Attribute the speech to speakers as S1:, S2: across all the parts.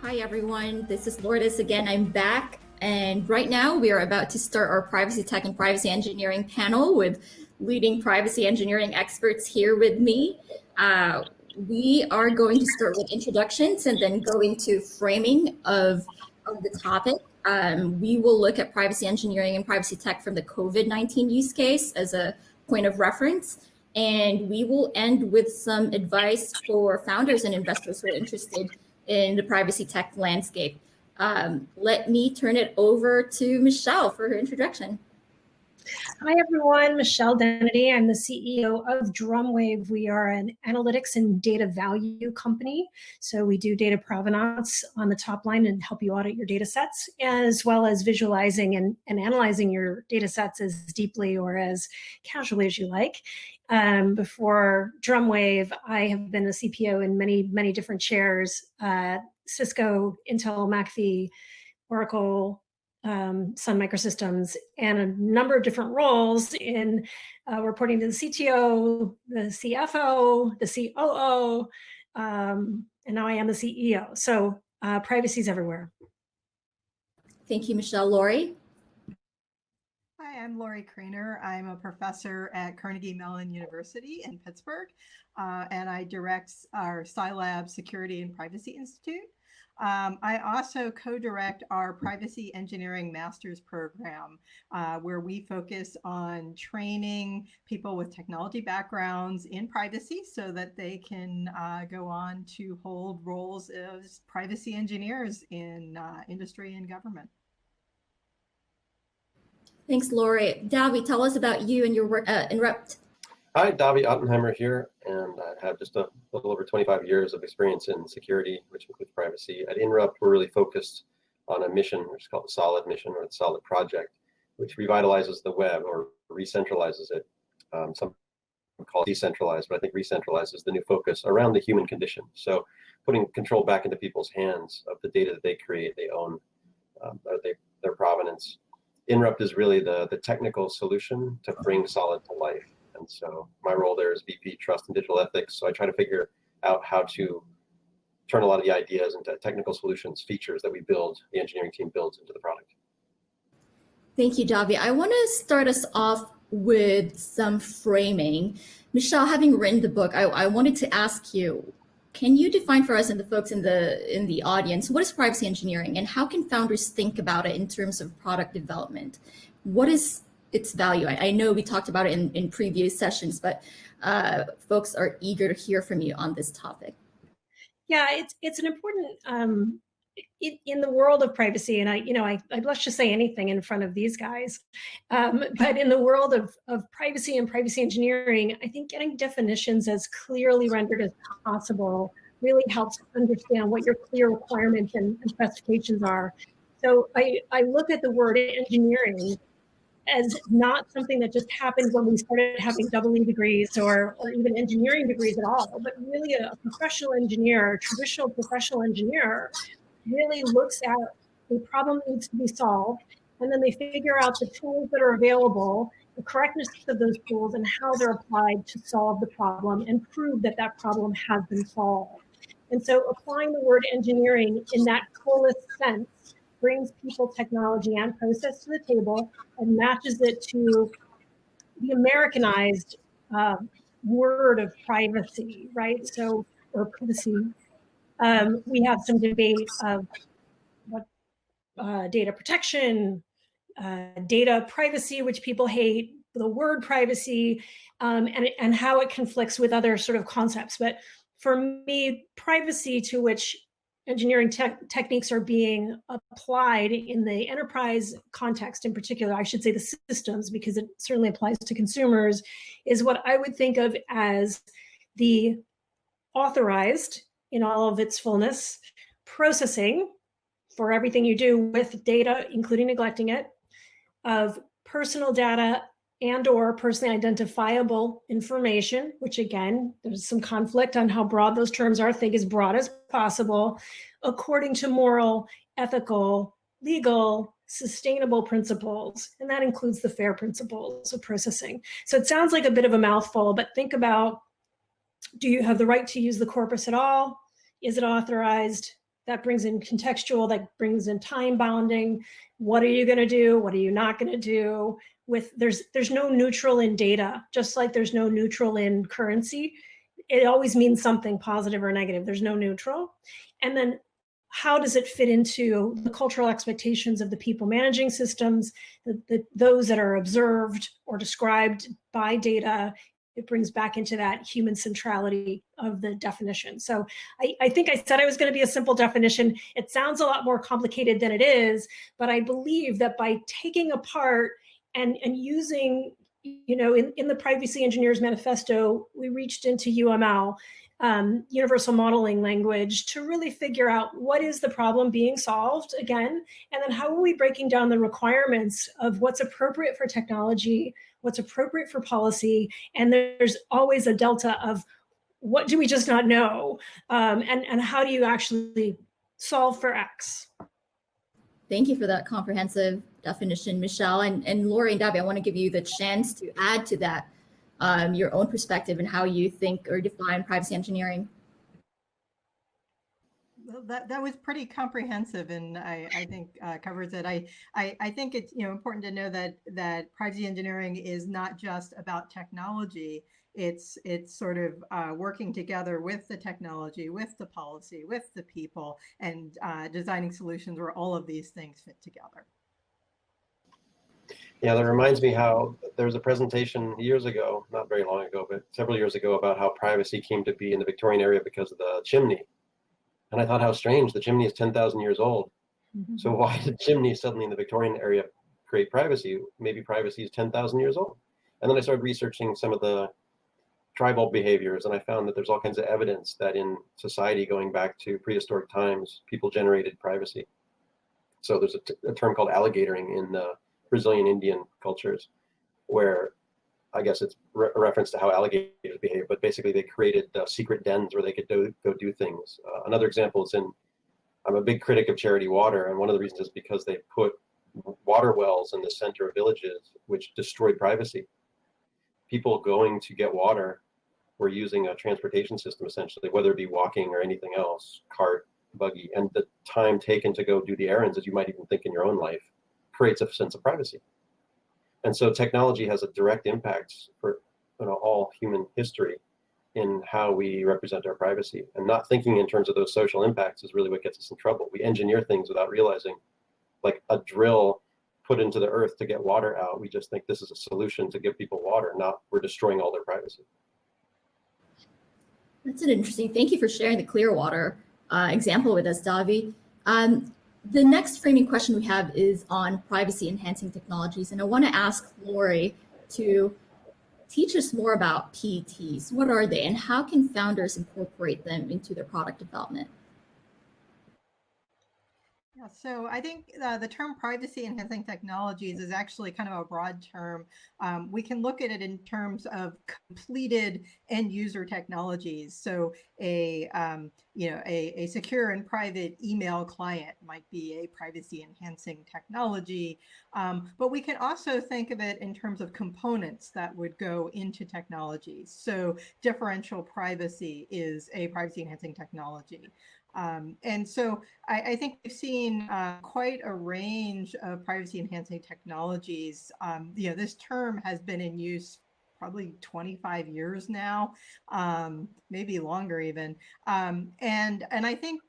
S1: Hi everyone, this is Lourdes again. I'm back, and right now we are about to start our privacy tech and privacy engineering panel with leading privacy engineering experts here with me. We are going to start with introductions and then go into framing of the topic. We will look at privacy engineering and privacy tech from the COVID-19 use case as a point of reference. And we will end with some advice for founders and investors who are interested in the privacy tech landscape. Let me turn it over to Michelle for her introduction.
S2: Hi everyone, Michelle Dennedy. I'm the CEO of DrumWave. We are an analytics and data value company. So we do data provenance on the top line and help you audit your data sets, as well as visualizing and analyzing your data sets as deeply or as casually as you like. Before DrumWave, I have been a CPO in many different chairs, Cisco, Intel, McAfee, Oracle, Sun Microsystems, and a number of different roles in reporting to the CTO, the CFO, the COO, and now I am the CEO. So privacy is everywhere.
S1: Thank you, Michelle. Lorrie?
S3: Hi, I'm Lorrie Cranor. I'm a professor at Carnegie Mellon University in Pittsburgh, and I direct our CyLab Security and Privacy Institute. I also co-direct our Privacy Engineering Master's Program, where we focus on training people with technology backgrounds in privacy so that they can go on to hold roles as privacy engineers in industry and government.
S1: Thanks, Lorrie. Davi, tell us about you and your work at Inrupt.
S4: Hi, Davi Ottenheimer here, and I have just a little over 25 years of experience in security, which includes privacy. At Inrupt, we're really focused on a mission, which is called the Solid mission or the Solid project, which revitalizes the web or re-centralizes it. Some call it decentralized, but I think re-centralized is the new focus around the human condition. So putting control back into people's hands of the data that they create, they own, their provenance. Inrupt is really the technical solution to bring Solid to life. And so my role there is VP Trust and Digital Ethics. So I try to figure out how to turn a lot of the ideas into technical solutions, features that we build, the engineering team builds into the product.
S1: Thank you, Davi. I want to start us off with some framing. Michelle, having written the book, I wanted to ask you, can you define for us and the folks in the audience, what is privacy engineering and how can founders think about it in terms of product development? What is its value? I know we talked about it in previous sessions, but folks are eager to hear from you on this topic.
S2: Yeah, it's an important in the world of privacy, and I blush to say anything in front of these guys, but in the world of privacy and privacy engineering, I think getting definitions as clearly rendered as possible really helps understand what your clear requirements and specifications are. So I look at the word engineering as not something that just happened when we started having double-E degrees or even engineering degrees at all, but really a professional engineer, a traditional professional engineer, really looks at the problem that needs to be solved, and then they figure out the tools that are available, the correctness of those tools, and how they're applied to solve the problem and prove that that problem has been solved. And so applying the word engineering in that fullest sense brings people, technology, and process to the table and matches it to the Americanized word of privacy, right? So, or privacy. We have some debate of what data protection, data privacy, which people hate, the word privacy, and how it conflicts with other sort of concepts. But for me, privacy to which engineering techniques are being applied in the enterprise context in particular, I should say the systems, because it certainly applies to consumers, is what I would think of as the authorized in all of its fullness, processing for everything you do with data, including neglecting it, of personal data and or personally identifiable information, which again, there's some conflict on how broad those terms are. Think as broad as possible, according to moral, ethical, legal, sustainable principles. And that includes the FAIR principles of processing. So it sounds like a bit of a mouthful, but think about, do you have the right to use the corpus at all? Is it authorized? that brings in contextual, that brings in time bounding. What are you going to do? What are you not going to do? There's no neutral in data, just like there's no neutral in currency. It always means something positive or negative. There's no neutral. And then how does it fit into the cultural expectations of the people managing systems, those that are observed or described by data? It brings back into that human centrality of the definition. So I think I said I was going to be a simple definition. It sounds a lot more complicated than it is, but I believe that by taking apart and using, in the Privacy Engineers Manifesto, we reached into UML, universal modeling language, to really figure out what is the problem being solved again, and then how are we breaking down the requirements of what's appropriate for technology, what's appropriate for policy, and there's always a delta of what do we just not know, and how do you actually solve for X.
S1: Thank you for that comprehensive definition, Michelle. And Lorrie and Davi, I want to give you the chance to add to that your own perspective and how you think or define privacy engineering.
S3: Well, that was pretty comprehensive, and I think covers it. I think it's important to know that privacy engineering is not just about technology. It's sort of working together with the technology, with the policy, with the people, and designing solutions where all of these things fit together.
S4: Yeah, that reminds me how there was a presentation years ago, not very long ago, but several years ago, about how privacy came to be in the Victorian area because of the chimney. And I thought, how strange, the chimney is 10,000 years old. Mm-hmm. So why did chimney suddenly in the Victorian area create privacy? Maybe privacy is 10,000 years old. And then I started researching some of the tribal behaviors, and I found that there's all kinds of evidence that in society going back to prehistoric times, people generated privacy. So there's a term called alligatoring in Brazilian Indian cultures, where I guess it's a reference to how alligators behave, but basically they created secret dens where they could go do things. Another example is I'm a big critic of charity water, and one of the reasons is because they put water wells in the center of villages, which destroyed privacy. People going to get water were using a transportation system, essentially, whether it be walking or anything else, cart, buggy, and the time taken to go do the errands, as you might even think in your own life, creates a sense of privacy. And so technology has a direct impact for all human history in how we represent our privacy. And not thinking in terms of those social impacts is really what gets us in trouble. We engineer things without realizing, like a drill put into the earth to get water out. We just think this is a solution to give people water, not we're destroying all their privacy.
S1: That's an interesting, thank you for sharing the Clearwater example with us, Davi. The next framing question we have is on privacy enhancing technologies. And I want to ask Lorrie to teach us more about PETs. What are they and how can founders incorporate them into their product development?
S3: Yeah, so I think the term privacy enhancing technologies is actually kind of a broad term. We can look at it in terms of completed end user technologies. So a secure and private email client might be a privacy enhancing technology. But we can also think of it in terms of components that would go into technologies. So differential privacy is a privacy enhancing technology. And so I think we've seen quite a range of privacy enhancing technologies. This term has been in use probably 25 years now, maybe longer even. And I think,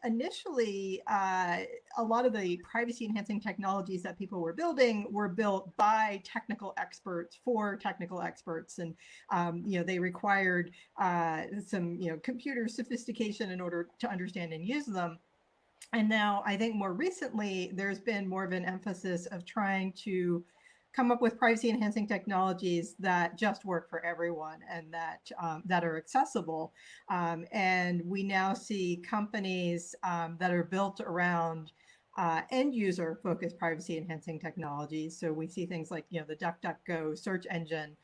S3: initially, a lot of the privacy enhancing technologies that people were building were built by technical experts for technical experts. And, they required some, computer sophistication in order to understand and use them. And now I think more recently, there's been more of an emphasis of trying to come up with privacy enhancing technologies that just work for everyone and that are accessible. And we now see companies that are built around end user focused privacy enhancing technologies. So we see things like, the DuckDuckGo search engine,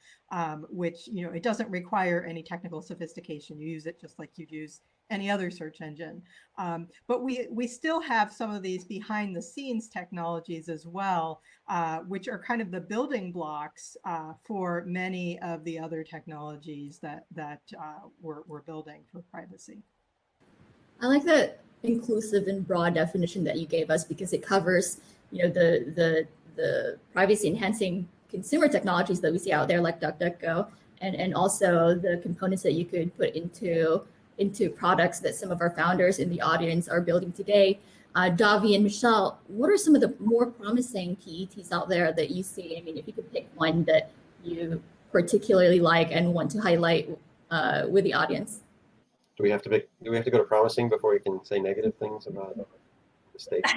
S3: which, it doesn't require any technical sophistication. You use it just like you'd use any other search engine. But we still have some of these behind the scenes technologies as well, which are kind of the building blocks for many of the other technologies that we're building for privacy.
S1: I like that inclusive and broad definition that you gave us, because it covers, the privacy enhancing consumer technologies that we see out there, like DuckDuckGo, and also the components that you could put into products that some of our founders in the audience are building today. Davi and Michelle, what are some of the more promising PETs out there that you see? I mean, if you could pick one that you particularly like and want to highlight with the audience.
S4: Do we have to go to promising before we can say negative things about mistakes?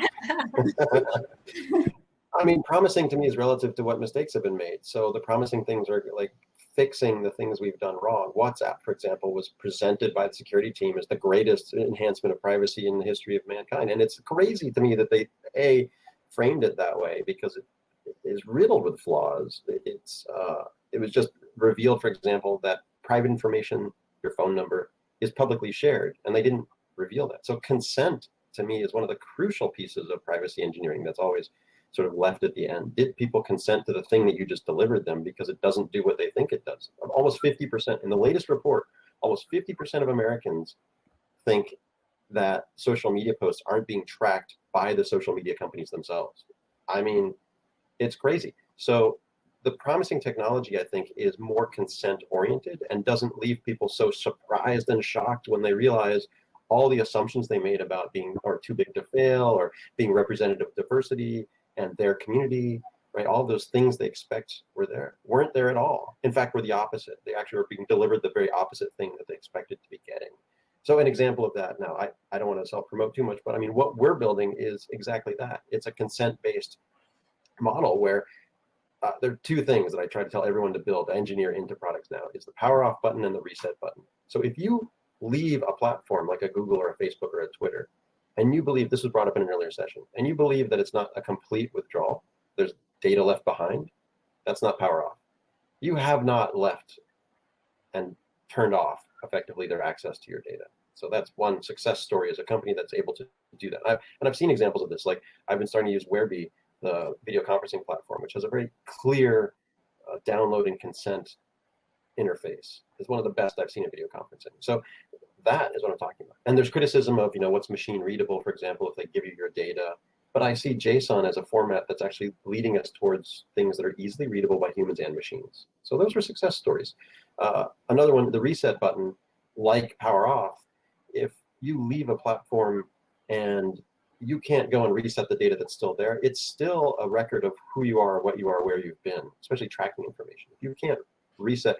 S4: I mean, promising to me is relative to what mistakes have been made. So the promising things are like fixing the things we've done wrong. WhatsApp, for example, was presented by the security team as the greatest enhancement of privacy in the history of mankind. And it's crazy to me that they framed it that way, because it is riddled with flaws. It was just revealed, for example, that private information, your phone number, is publicly shared, and they didn't reveal that. So consent, to me, is one of the crucial pieces of privacy engineering that's always sort of left at the end. Did people consent to the thing that you just delivered them because it doesn't do what they think it does? Almost 50%, in the latest report, almost 50% of Americans think that social media posts aren't being tracked by the social media companies themselves. I mean, it's crazy. So the promising technology, I think, is more consent oriented and doesn't leave people so surprised and shocked when they realize all the assumptions they made about being or too big to fail or being representative of diversity and their community, right? All those things they expect weren't there at all. In fact, were the opposite. They actually were being delivered the very opposite thing that they expected to be getting. So an example of that, now I don't want to self-promote too much, but I mean, what we're building is exactly that. It's a consent-based model where there are two things that I try to tell everyone to build, engineer into products now, is the power off button and the reset button. So if you leave a platform like a Google or a Facebook or a Twitter, and you believe, this was brought up in an earlier session, and you believe that it's not a complete withdrawal, there's data left behind, that's not power off. You have not left and turned off effectively their access to your data. So that's one success story as a company that's able to do that. And I've seen examples of this. Like I've been starting to use Whereby, the video conferencing platform, which has a very clear download and consent interface. It's one of the best I've seen in video conferencing. So that is what I'm talking about. And there's criticism of, what's machine readable, for example, if they give you your data. But I see JSON as a format that's actually leading us towards things that are easily readable by humans and machines. So those were success stories. Another one, the reset button, like power off, if you leave a platform and you can't go and reset the data that's still there, it's still a record of who you are, what you are, where you've been, especially tracking information. If you can't reset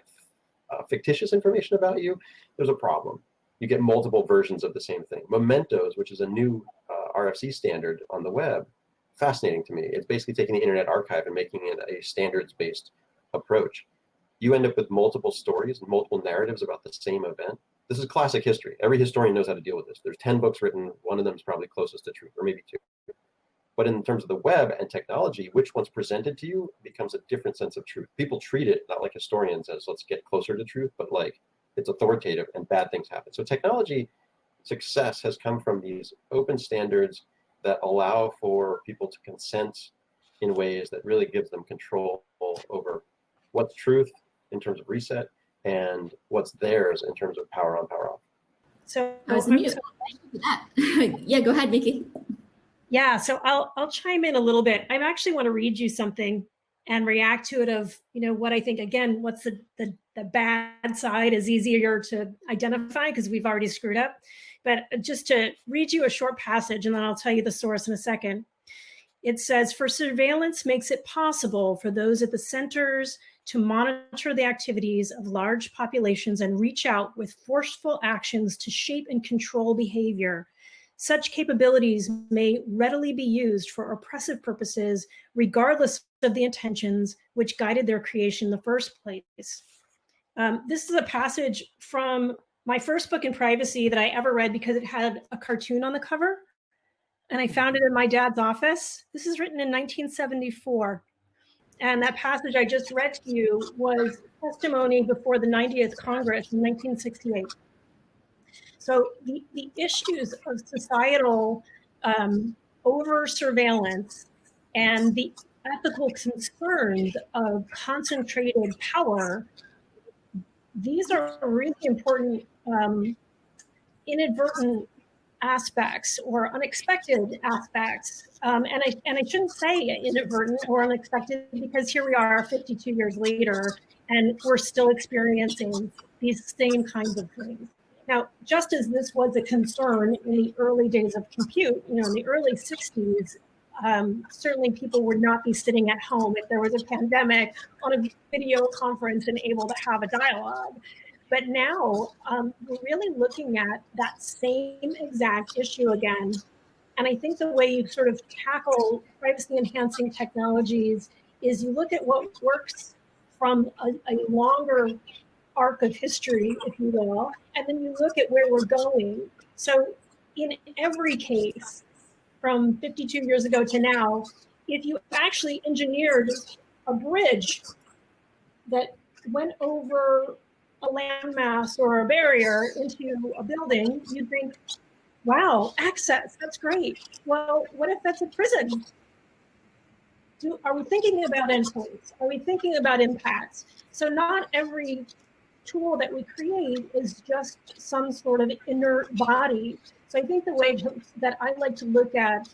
S4: fictitious information about you, there's a problem. You get multiple versions of the same thing. Mementos, which is a new RFC standard on the web, fascinating to me. It's basically taking the Internet Archive and making it a standards-based approach. You end up with multiple stories and multiple narratives about the same event. This is classic history. Every historian knows how to deal with this. There's 10 books written. One of them is probably closest to truth, or maybe two. But in terms of the web and technology, which one's presented to you becomes a different sense of truth. People treat it not like historians as let's get closer to truth, but like it's authoritative and bad things happen. So technology success has come from these open standards that allow for people to consent in ways that really gives them control over what's truth in terms of reset and what's theirs in terms of power on, power off.
S2: So
S1: thank you for that. Yeah, go ahead, Vicky.
S2: Yeah, so I'll chime in a little bit. I actually want to read you something and react to it of, what I think, again, what's the bad side is easier to identify because we've already screwed up. But just to read you a short passage, and then I'll tell you the source in a second. It says, for surveillance makes it possible for those at the centers to monitor the activities of large populations and reach out with forceful actions to shape and control behavior. Such capabilities may readily be used for oppressive purposes, regardless of the intentions which guided their creation in the first place. This is a passage from my first book in privacy that I ever read because it had a cartoon on the cover. And I found it in my dad's office. This is written in 1974. And that passage I just read to you was testimony before the 90th Congress in 1968. So the issues of societal over surveillance and the ethical concerns of concentrated power, these are really important inadvertent aspects or unexpected aspects. And I shouldn't say inadvertent or unexpected, because here we are 52 years later, and we're still experiencing these same kinds of things. Now, just as this was a concern in the early days of compute, in the early 60s, certainly people would not be sitting at home if there was a pandemic on a video conference and able to have a dialogue. But now we're really looking at that same exact issue again. And I think the way you sort of tackle privacy enhancing technologies is you look at what works from a longer arc of history, if you will, and then you look at where we're going. So in every case, from 52 years ago to now, if you actually engineered a bridge that went over a landmass or a barrier into a building, you'd think, wow, access, that's great. Well, what if that's a prison? Are we thinking about endpoints? Are we thinking about impacts? So not every tool that we create is just some sort of inert body. So I think the way that I like to look at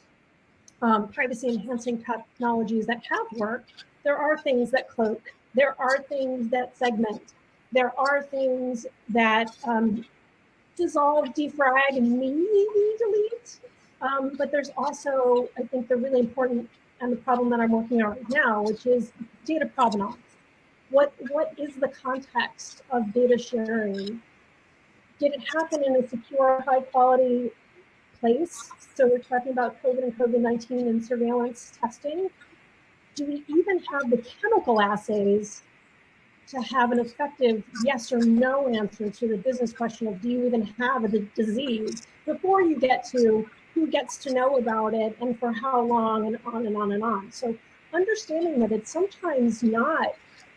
S2: privacy enhancing technologies that have worked, there are things that cloak, there are things that segment, there are things that dissolve, defrag, and maybe delete. But there's also, I think, the really important and the problem that I'm working on right now, which is data provenance. What is the context of data sharing? Did it happen in a secure, high quality place? So we're talking about COVID and COVID-19 and surveillance testing. Do we even have the chemical assays to have an effective yes or no answer to the business question of, do you even have a disease, before you get to who gets to know about it and for how long, and on and on and on. So understanding that it's sometimes not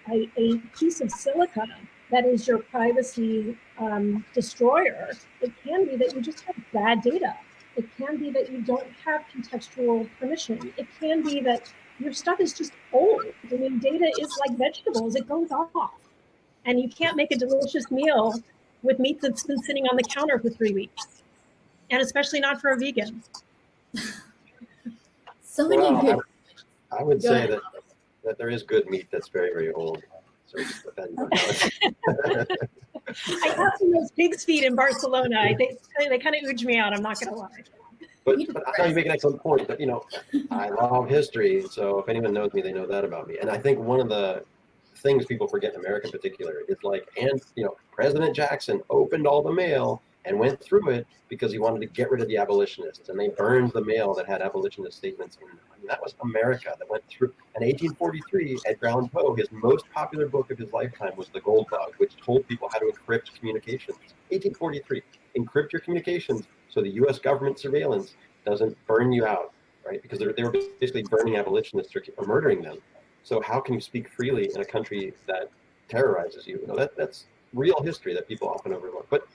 S2: a piece of silica that is your privacy destroyer. It can be that you just have bad data. It can be that you don't have contextual permission. It can be that your stuff is just old. I mean, data is like vegetables, it goes off. And you can't make a delicious meal with meat that's been sitting on the counter for 3 weeks. And especially not for a vegan.
S1: So many good.
S4: I would say that there is good meat that's very, very old. So it just depends on how
S2: I have seen those pig's feet in Barcelona. They kind of ooge me out, I'm not going to lie.
S4: But I know you make an excellent point, but I love history, so if anyone knows me, they know that about me. And I think one of the things people forget in America in particular is President Jackson opened all the mail and went through it because he wanted to get rid of the abolitionists, and they burned the mail that had abolitionist statements in it. I mean, that was America that went through. In 1843, Edgar Allan Poe, his most popular book of his lifetime was The Gold Bug, which told people how to encrypt communications. 1843, encrypt your communications so the U.S. government surveillance doesn't burn you out, right? Because they were basically burning abolitionists or murdering them. So how can you speak freely in a country that terrorizes you? That's real history that people often overlook. But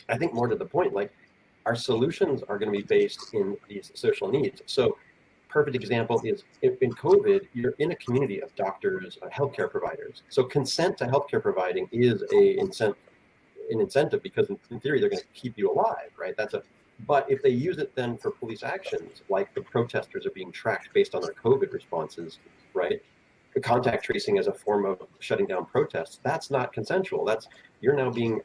S4: I think more to the point, our solutions are going to be based in these social needs. So perfect example is in COVID, you're in a community of doctors, healthcare providers. So consent to healthcare providing is an incentive because in theory, they're going to keep you alive, right? But if they use it then for police actions, like the protesters are being tracked based on their COVID responses, right? The contact tracing as a form of shutting down protests, that's not consensual. You're now being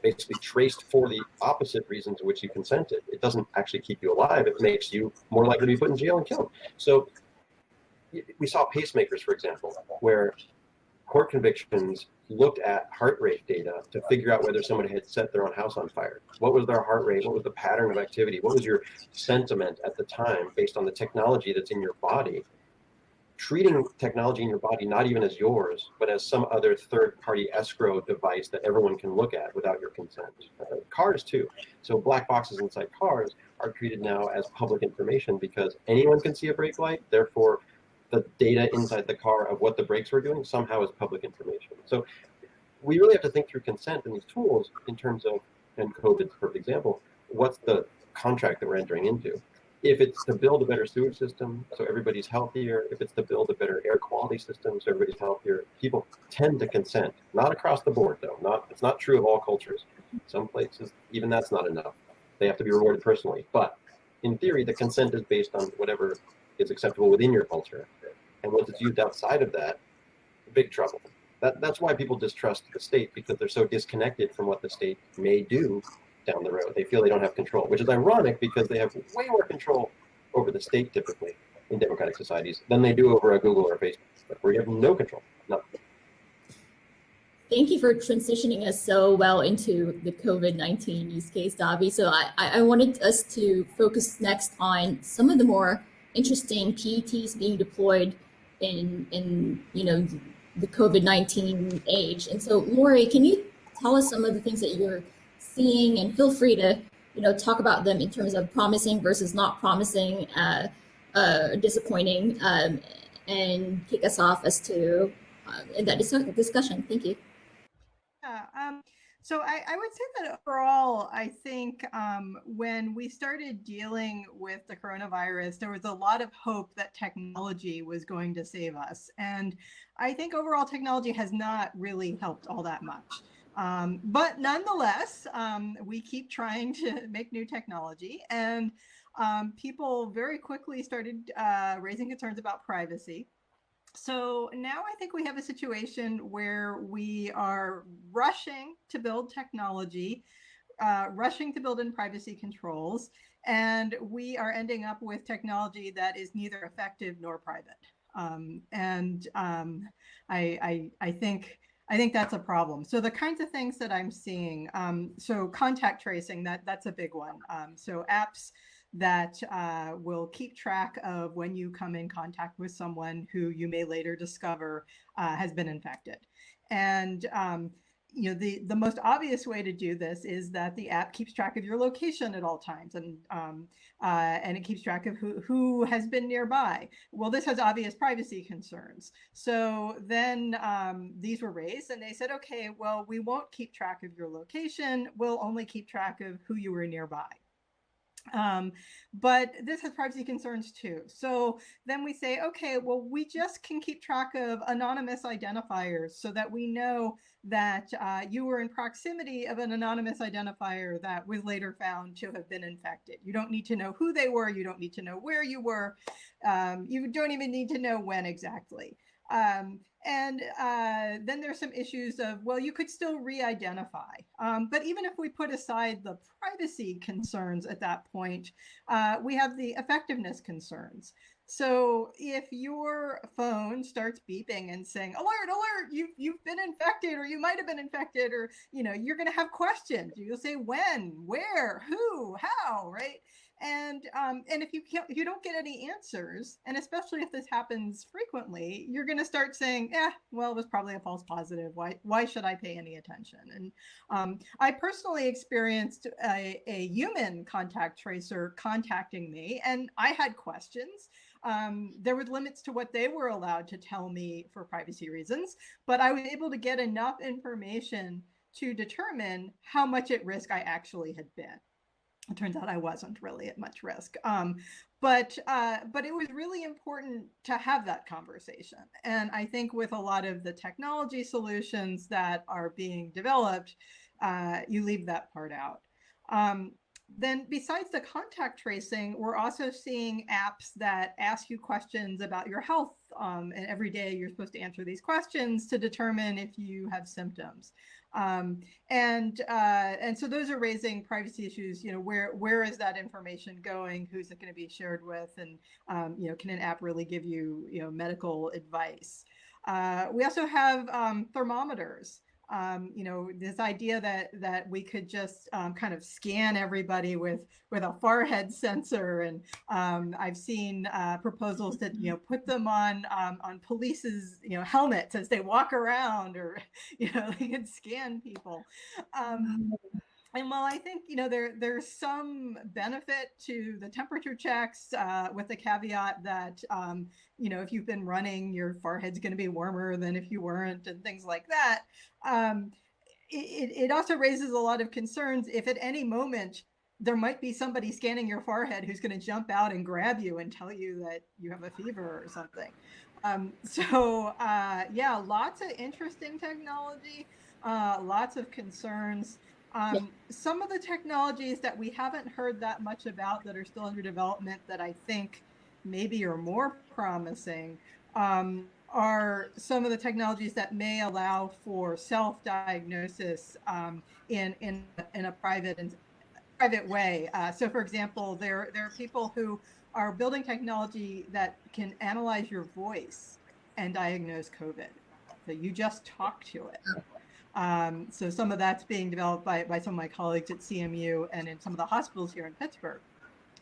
S4: basically traced for the opposite reasons to which you consented. It doesn't actually keep you alive. It makes you more likely to be put in jail and killed. So we saw pacemakers, for example, where court convictions looked at heart rate data to figure out whether somebody had set their own house on fire. What was their heart rate? What was the pattern of activity? What was your sentiment at the time based on the technology that's in your body? Treating technology in your body not even as yours, but as some other third-party escrow device that everyone can look at without your consent. Cars too. So black boxes inside cars are treated now as public information because anyone can see a brake light. Therefore, the data inside the car of what the brakes were doing somehow is public information. So we really have to think through consent in these tools in terms of, and COVID's a perfect example, what's the contract that we're entering into? If it's to build a better sewage system so everybody's healthier, if it's to build a better air quality system so everybody's healthier, people tend to consent. Not across the board though. It's not true of all cultures. Some places, even that's not enough. They have to be rewarded personally. But in theory, the consent is based on whatever is acceptable within your culture. And once it's used outside of that, big trouble. That's why people distrust the state, because they're so disconnected from what the state may do down the road. They feel they don't have control, which is ironic because they have way more control over the state typically in democratic societies than they do over a Google or Facebook, where you have no control. No.
S1: Thank you for transitioning us so well into the COVID-19 use case, Davi. So I wanted us to focus next on some of the more interesting PETs being deployed in the COVID-19 age. And so, Lorrie, can you tell us some of the things that you're seeing, and feel free to talk about them in terms of promising versus not promising, disappointing, and kick us off as to in that discussion. Thank you.
S3: Yeah, so I would say that overall, I think when we started dealing with the coronavirus, there was a lot of hope that technology was going to save us. And I think overall technology has not really helped all that much. But nonetheless, we keep trying to make new technology, and people very quickly started raising concerns about privacy. So now I think we have a situation where we are rushing to build technology, rushing to build in privacy controls, and we are ending up with technology that is neither effective nor private. I think that's a problem. So the kinds of things that I'm seeing, so contact tracing, that's a big one. So apps that will keep track of when you come in contact with someone who you may later discover has been infected. And the most obvious way to do this is that the app keeps track of your location at all times, and it keeps track of who has been nearby. Well, this has obvious privacy concerns. So then these were raised, and they said, okay, well, we won't keep track of your location. We'll only keep track of who you were nearby. But this has privacy concerns too. So then we say, okay, well, we just can keep track of anonymous identifiers so that we know that you were in proximity of an anonymous identifier that was later found to have been infected. You don't need to know who they were. You don't need to know where you were. You don't even need to know when exactly. And then there's some issues of, well, you could still re-identify. But even if we put aside the privacy concerns at that point, we have the effectiveness concerns. So if your phone starts beeping and saying, alert, alert, you've been infected, or you might have been infected, or you're going to have questions. You'll say when, where, who, how, right? And if you don't get any answers, and especially if this happens frequently, you're going to start saying, well, it was probably a false positive. Why should I pay any attention? And I personally experienced a human contact tracer contacting me, and I had questions. There were limits to what they were allowed to tell me for privacy reasons, but I was able to get enough information to determine how much at risk I actually had been. It turns out I wasn't really at much risk. But it was really important to have that conversation. And I think with a lot of the technology solutions that are being developed, you leave that part out. Then besides the contact tracing, we're also seeing apps that ask you questions about your health. And every day you're supposed to answer these questions to determine if you have symptoms. And so those are raising privacy issues. Where is that information going? Who's it going to be shared with? And can an app really give you medical advice? We also have thermometers. This idea that we could just kind of scan everybody with a forehead sensor, and I've seen proposals that put them on police's helmets as they walk around, or they can scan people. And while I think there's some benefit to the temperature checks, with the caveat that if you've been running, your forehead's going to be warmer than if you weren't, and things like that. It also raises a lot of concerns if at any moment there might be somebody scanning your forehead who's going to jump out and grab you and tell you that you have a fever or something. Yeah, lots of interesting technology, lots of concerns. Some of the technologies that we haven't heard that much about that are still under development that I think maybe are more promising are some of the technologies that may allow for self-diagnosis in a private way. So for example, there are people who are building technology that can analyze your voice and diagnose COVID. So you just talk to it. So some of that's being developed by some of my colleagues at CMU and in some of the hospitals here in Pittsburgh.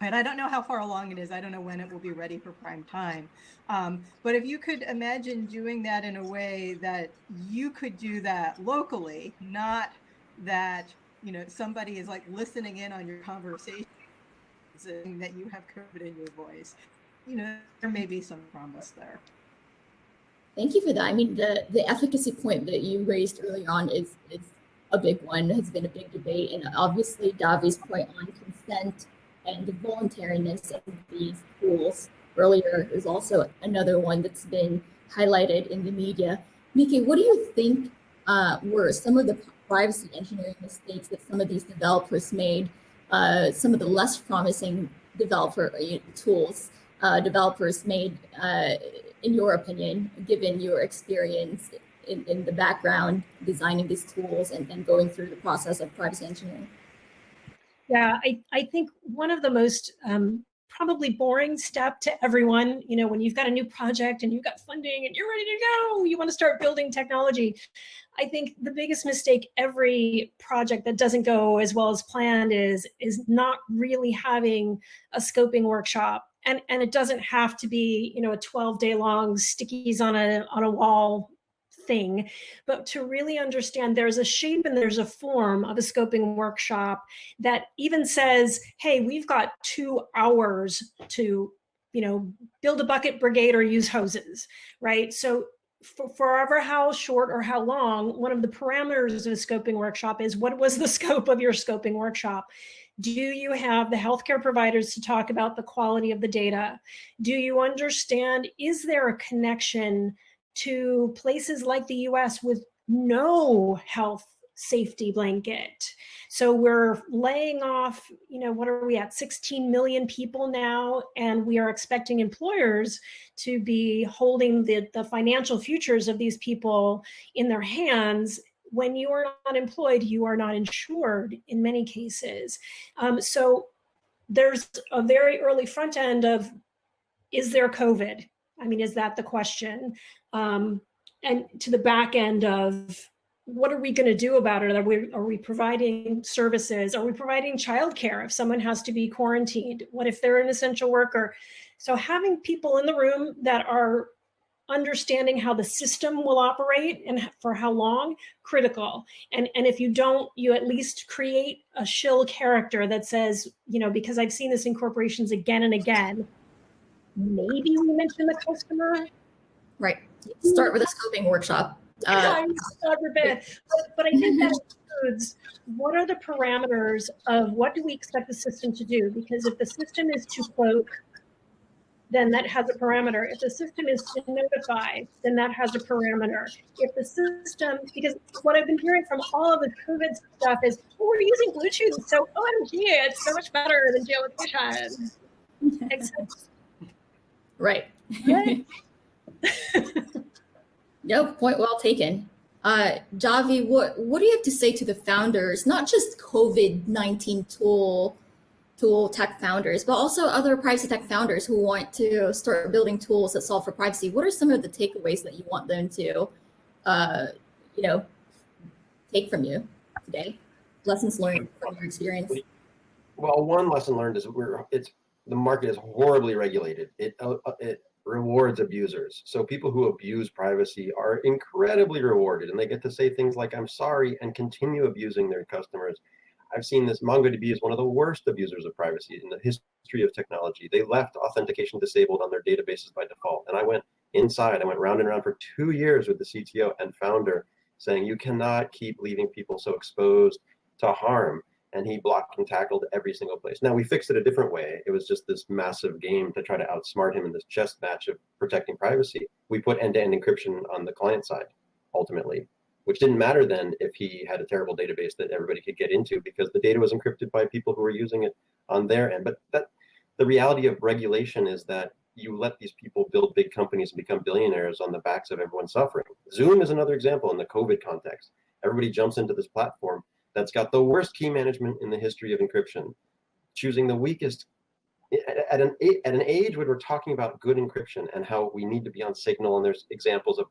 S3: And I don't know how far along it is. I don't know when it will be ready for prime time. But if you could imagine doing that in a way that you could do that locally, not that, you know, somebody is like listening in on your conversation and that you have COVID in your voice, you know, there may be some promise there.
S1: Thank you for that. I mean, the efficacy point that you raised earlier on is a big one, has been a big debate. And obviously Davi's point on consent and the voluntariness of these tools earlier is also another one that's been highlighted in the media. Miki, what do you think were some of the privacy engineering mistakes that some of these developers made, some of the less promising developer tools developers made, in your opinion, given your experience in the background designing these tools and going through the process of privacy engineering?
S2: Yeah, I think one of the most probably boring step to everyone, you know, when you've got a new project and you've got funding and you're ready to go, you want to start building technology. I think the biggest mistake every project that doesn't go as well as planned is not really having a scoping workshop. And it doesn't have to be, you know, a 12-day long stickies on a wall thing, but to really understand there's a shape and there's a form of a scoping workshop that even says, hey, we've got 2 hours to, you know, build a bucket brigade or use hoses, right? So for forever how short or how long, one of the parameters of a scoping workshop is what was the scope of your scoping workshop? Do you have the healthcare providers to talk about the quality of the data? Do you understand, is there a connection to places like the US with no health safety blanket? So we're laying off, you know, what are we at, 16 million people now, and we are expecting employers to be holding the financial futures of these people in their hands. When you are not employed, you are not insured in many cases. So there's a very early front end of, is there COVID? I mean, is that the question? And to the back end of, what are we going to do about it? Are we providing services? Are we providing childcare if someone has to be quarantined? What if they're an essential worker? So having people in the room that are understanding how the system will operate and for how long, critical. And if you don't, you at least create a shill character that says, you know, because I've seen this in corporations again and again, maybe we mention the customer.
S1: Right. Start with a scoping workshop.
S2: God forbid. But I think that includes, what are the parameters of what do we expect the system to do? Because if the system is to cloak, then that has a parameter. If the system is to notify, then that has a parameter. If the system, because what I've been hearing from all of the COVID stuff is, oh, we're using Bluetooth, so OMG, it's so much better than geolocation. Except,
S1: right. No, point well taken. Davi, what do you have to say to the founders, not just COVID-19 tool tech founders, but also other privacy tech founders who want to start building tools that solve for privacy? What are some of the takeaways that you want them to, take from you today? Lessons learned from your experience?
S4: Well, one lesson learned is the market is horribly regulated. It rewards abusers. So people who abuse privacy are incredibly rewarded, and they get to say things like, I'm sorry, and continue abusing their customers. I've seen this. MongoDB is one of the worst abusers of privacy in the history of technology. They left authentication disabled on their databases by default. And I went inside, I went round and round for 2 years with the CTO and founder saying, you cannot keep leaving people so exposed to harm. And he blocked and tackled every single place. Now we fixed it a different way. It was just this massive game to try to outsmart him in this chess match of protecting privacy. We put end-to-end encryption on the client side, ultimately. which didn't matter then if he had a terrible database that everybody could get into because the data was encrypted by people who were using it on their end. But the reality of regulation is that you let these people build big companies and become billionaires on the backs of everyone suffering. Zoom is another example in the COVID context. Everybody jumps into this platform that's got the worst key management in the history of encryption, choosing the weakest at an age when we're talking about good encryption and how we need to be on signal. And there's examples of,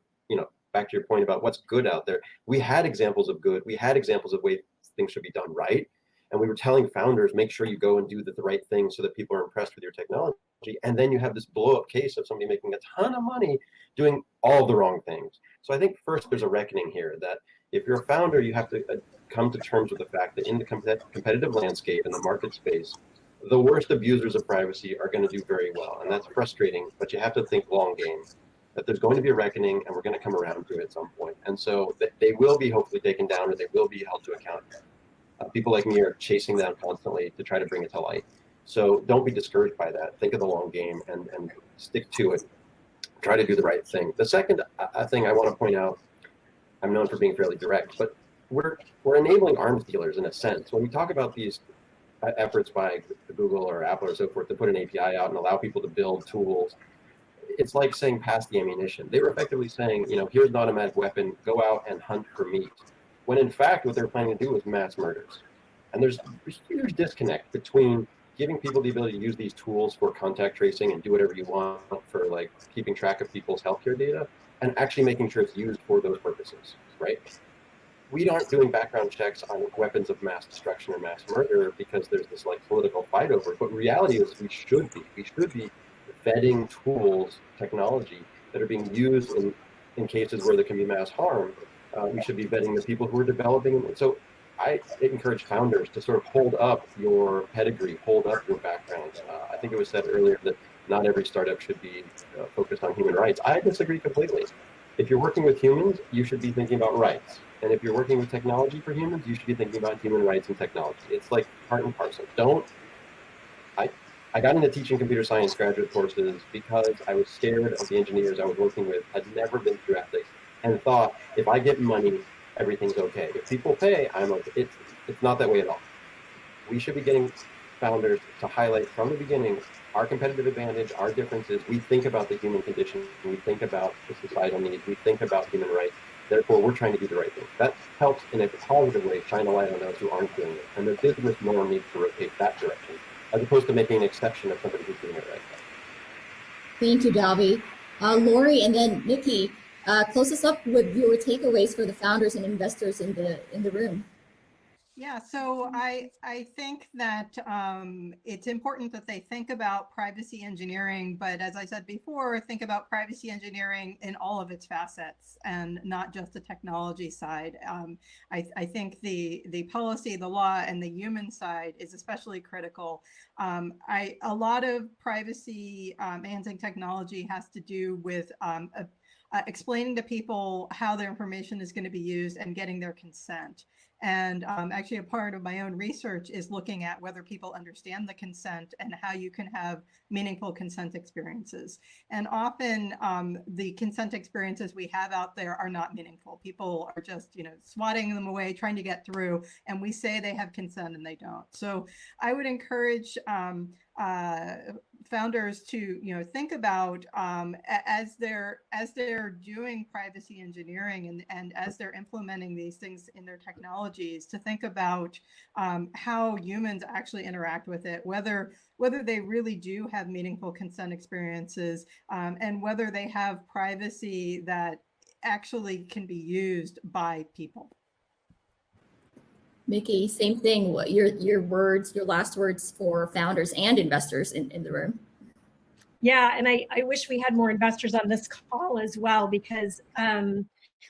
S4: back to your point about what's good out there. We had examples of good. We had examples of ways things should be done right. And we were telling founders, make sure you go and do the right thing so that people are impressed with your technology. And then you have this blow up case of somebody making a ton of money doing all the wrong things. So I think first there's a reckoning here that if you're a founder, you have to come to terms with the fact that in the competitive landscape, in the market space, the worst abusers of privacy are going to do very well. And that's frustrating, but you have to think long game, that there's going to be a reckoning and we're going to come around to it at some point. And so they will be hopefully taken down or they will be held to account. People like me are chasing them constantly to try to bring it to light. So don't be discouraged by that. Think of the long game and stick to it. Try to do the right thing. The second thing I want to point out, I'm known for being fairly direct, but we're enabling arms dealers in a sense. When we talk about these efforts by Google or Apple or so forth to put an API out and allow people to build tools, it's like saying pass the ammunition. They were effectively saying, here's an automatic weapon, go out and hunt for meat. When in fact, what they're planning to do is mass murders. And there's a huge disconnect between giving people the ability to use these tools for contact tracing and do whatever you want for like keeping track of people's healthcare data and actually making sure it's used for those purposes, right? We aren't doing background checks on weapons of mass destruction or mass murder because there's this like political fight over it. But reality is we should be vetting tools, technology that are being used in cases where there can be mass harm. We should be vetting the people who are developing them. So I encourage founders to sort of hold up your pedigree, hold up your background. I think it was said earlier that not every startup should be focused on human rights. I disagree completely. If you're working with humans, you should be thinking about rights. And if you're working with technology for humans, you should be thinking about human rights and technology. It's like part and parcel. I got into teaching computer science graduate courses because I was scared of the engineers I was working with, had never been through ethics, and thought if I get money, everything's okay. If people pay, I'm okay. It's not that way at all. We should be getting founders to highlight from the beginning our competitive advantage, our differences. We think about the human condition. We think about the societal needs. We think about human rights. Therefore, we're trying to do the right thing. That helps in a positive way shine a light on those who aren't doing it. And the business norm needs to rotate that direction, as opposed to making an exception of somebody who's doing it right.
S1: Thank you, Davi. Lorrie and then Nikki, close us up with your takeaways for the founders and investors in the room.
S3: Yeah, so I think that it's important that they think about privacy engineering, but as I said before, think about privacy engineering in all of its facets and not just the technology side. I think the policy, the law, and the human side is especially critical. A lot of privacy enhancing technology has to do with explaining to people how their information is going to be used and getting their consent. And actually a part of my own research is looking at whether people understand the consent and how you can have meaningful consent experiences. And often the consent experiences we have out there are not meaningful. People are just, swatting them away, trying to get through, and we say they have consent and they don't. So I would encourage founders to think about as they're doing privacy engineering and as they're implementing these things in their technologies, to think about how humans actually interact with it, whether they really do have meaningful consent experiences, and whether they have privacy that actually can be used by people.
S1: Mickey, same thing. What your last words for founders and investors in the room?
S2: Yeah, and I wish we had more investors on this call as well, because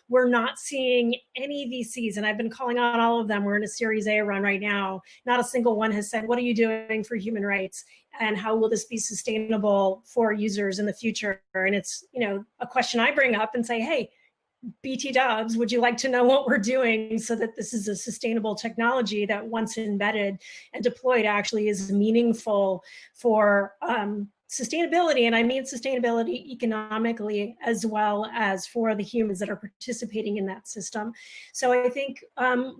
S2: we're not seeing any VCs, and I've been calling on all of them. We're in a Series A run right now. Not a single one has said, what are you doing for human rights? And how will this be sustainable for users in the future? And it's, a question I bring up and say, hey, BT Dubs, would you like to know what we're doing so that this is a sustainable technology that once embedded and deployed actually is meaningful for sustainability, and I mean sustainability economically as well as for the humans that are participating in that system. So I think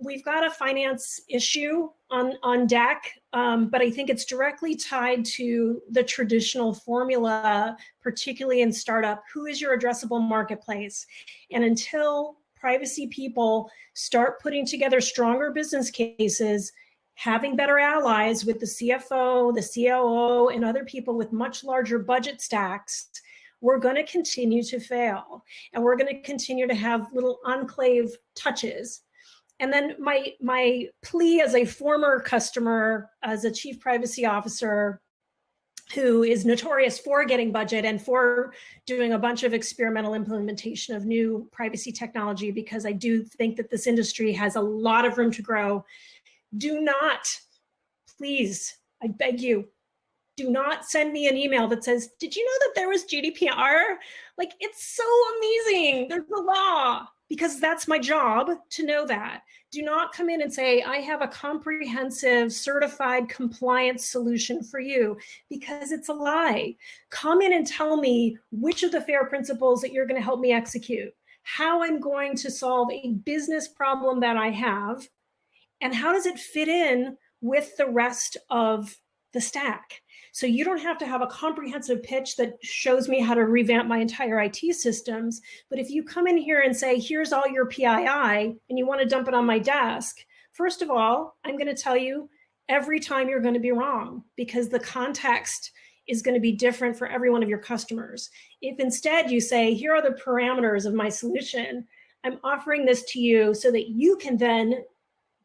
S2: we've got a finance issue on deck, but I think it's directly tied to the traditional formula, particularly in startup. Who is your addressable marketplace? And until privacy people start putting together stronger business cases, having better allies with the CFO, the COO, and other people with much larger budget stacks, we're going to continue to fail. And we're going to continue to have little enclave touches. And then my plea as a former customer, as a chief privacy officer, who is notorious for getting budget and for doing a bunch of experimental implementation of new privacy technology, because I do think that this industry has a lot of room to grow. Do not, please, I beg you, do not send me an email that says, did you know that there was GDPR? Like, it's so amazing. There's a law, because that's my job to know that. Do not come in and say, I have a comprehensive certified compliance solution for you, because it's a lie. Come in and tell me which of the FAIR principles that you're going to help me execute, how I'm going to solve a business problem that I have, and how does it fit in with the rest of the stack? So you don't have to have a comprehensive pitch that shows me how to revamp my entire IT systems. But if you come in here and say, here's all your PII, and you want to dump it on my desk, first of all, I'm going to tell you every time you're going to be wrong, because the context is going to be different for every one of your customers. If instead you say, here are the parameters of my solution, I'm offering this to you so that you can then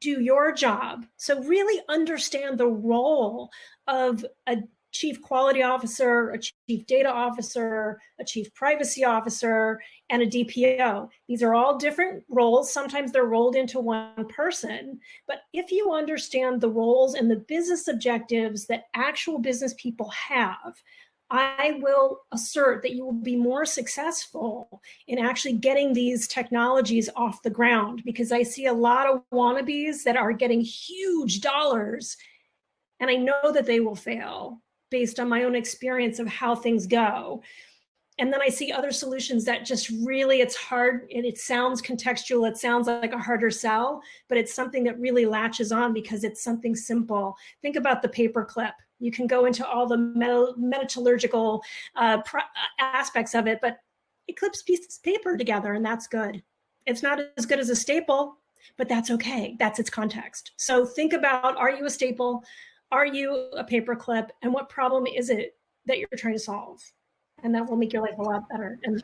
S2: do your job. So really understand the role of a chief quality officer, a chief data officer, a chief privacy officer, and a DPO. These are all different roles. Sometimes they're rolled into one person. But if you understand the roles and the business objectives that actual business people have, I will assert that you will be more successful in actually getting these technologies off the ground, because I see a lot of wannabes that are getting huge dollars, and I know that they will fail based on my own experience of how things go. And then I see other solutions that just really, it's hard, and it sounds contextual, it sounds like a harder sell, but it's something that really latches on because it's something simple. Think about the paperclip. You can go into all the metallurgical aspects of it, but it clips pieces of paper together, and that's good. It's not as good as a staple, but that's okay. That's its context. So think about, are you a staple? Are you a paperclip? And what problem is it that you're trying to solve? And that will make your life a lot better. And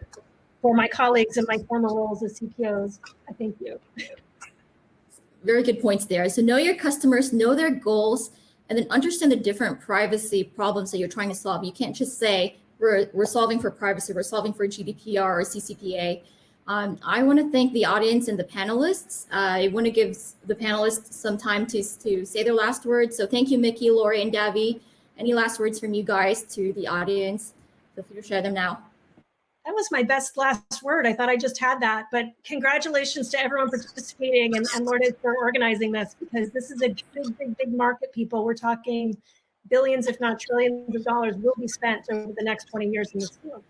S2: for my colleagues in my former roles as CPOs, I thank you.
S1: Very good points there. So know your customers, know their goals, and then understand the different privacy problems that you're trying to solve. You can't just say, we're solving for privacy, we're solving for GDPR or CCPA. I want to thank the audience and the panelists. I want to give the panelists some time to say their last words. So thank you, Mickey, Lorrie, and Davi. Any last words from you guys to the audience? Feel free to share them now.
S2: That was my best last word. I thought I just had that, but congratulations to everyone participating and Lourdes for organizing this, because this is a big market, people. We're talking billions, if not trillions of dollars will be spent over the next 20 years in this field.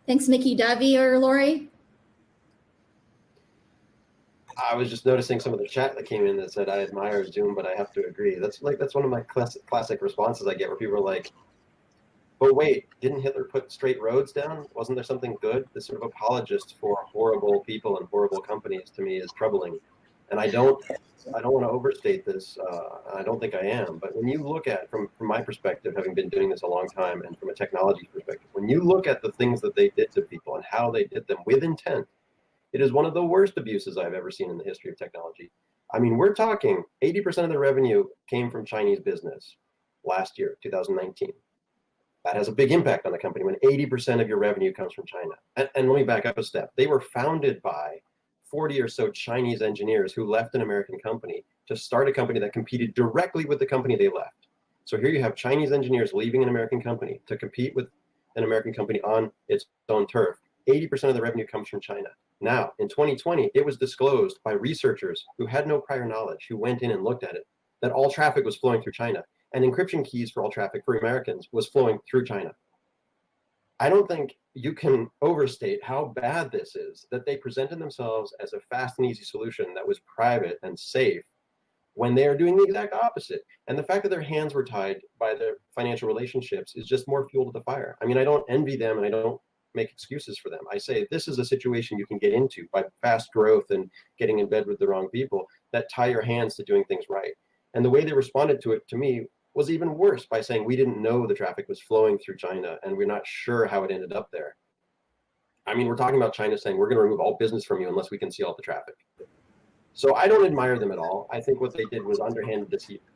S1: Thanks, Mickey. Davi or Lorrie?
S4: I was just noticing some of the chat that came in that said, I admire Zoom, but I have to agree. That's one of my classic responses I get, where people are like, but wait, didn't Hitler put straight roads down? Wasn't there something good? This sort of apologist for horrible people and horrible companies to me is troubling. And I don't want to overstate this. I don't think I am. But when you look at, from my perspective, having been doing this a long time, and from a technology perspective, when you look at the things that they did to people and how they did them with intent, it is one of the worst abuses I've ever seen in the history of technology. I mean, we're talking 80% of the revenue came from Chinese business last year, 2019. That has a big impact on the company when 80% of your revenue comes from China. And let me back up a step. They were founded by 40 or so Chinese engineers who left an American company to start a company that competed directly with the company they left. So here you have Chinese engineers leaving an American company to compete with an American company on its own turf. 80% of the revenue comes from China. Now, in 2020, it was disclosed by researchers who had no prior knowledge, who went in and looked at it, that all traffic was flowing through China. and encryption keys for all traffic for Americans was flowing through China. I don't think you can overstate how bad this is, that they presented themselves as a fast and easy solution that was private and safe when they are doing the exact opposite. And the fact that their hands were tied by their financial relationships is just more fuel to the fire. I mean, I don't envy them and I don't make excuses for them. I say this is a situation you can get into by fast growth and getting in bed with the wrong people that tie your hands to doing things right. And the way they responded to it, to me, was even worse by saying we didn't know the traffic was flowing through China and we're not sure how it ended up there. I mean, we're talking about China saying we're going to remove all business from you unless we can see all the traffic. So I don't admire them at all. I think what they did was underhanded,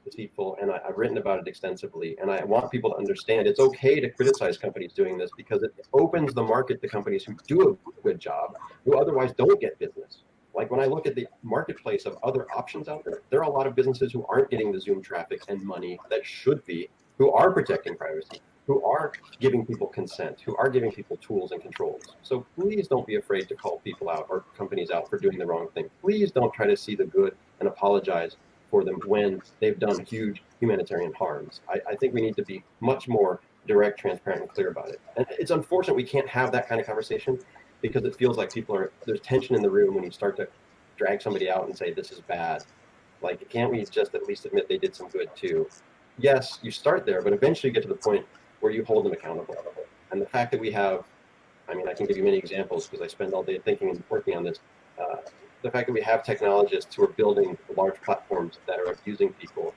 S4: deceitful, and I've written about it extensively. And I want people to understand it's okay to criticize companies doing this because it opens the market to companies who do a good job, who otherwise don't get business. Like when I look at the marketplace of other options out there, there are a lot of businesses who aren't getting the Zoom traffic and money that should be, who are protecting privacy, who are giving people consent, who are giving people tools and controls. So please don't be afraid to call people out or companies out for doing the wrong thing. Please don't try to see the good and apologize for them when they've done huge humanitarian harms. I think we need to be much more direct, transparent, and clear about it. And it's unfortunate we can't have that kind of conversation because it feels like there's tension in the room when you start to drag somebody out and say, this is bad. Like, can't we just at least admit they did some good too? Yes, you start there, but eventually you get to the point where you hold them accountable. And the fact that we have, I mean, I can give you many examples because I spend all day thinking and working on this. The fact that we have technologists who are building large platforms that are abusing people,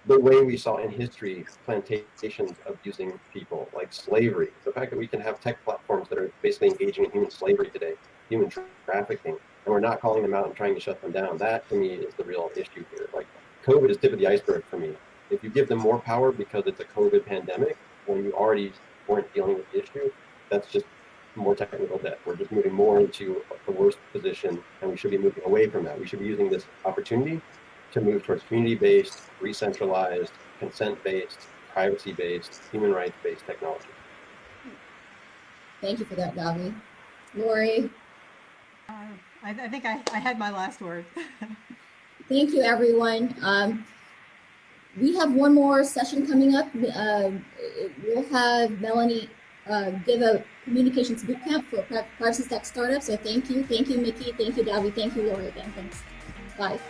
S4: the way we saw in history plantations abusing people, like slavery, the fact that we can have tech platforms that are basically engaging in human slavery today, human trafficking, and we're not calling them out and trying to shut them down, that to me is the real issue here. Like, COVID is tip of the iceberg for me. If you give them more power because it's a COVID pandemic, when you already weren't dealing with the issue, that's just more technical debt. We're just moving more into the worst position, and we should be moving away from that. We should be using this opportunity to move towards community-based, decentralized, consent-based, privacy-based, human rights-based technology.
S1: Thank you for that, Davi. Lorrie?
S3: I think I had my last word.
S1: Thank you, everyone. We have one more session coming up. We'll have Melanie give a communications bootcamp for privacy tech startups. So thank you, Mickey, thank you, Davi, thank you, Lorrie again. Thanks. Bye.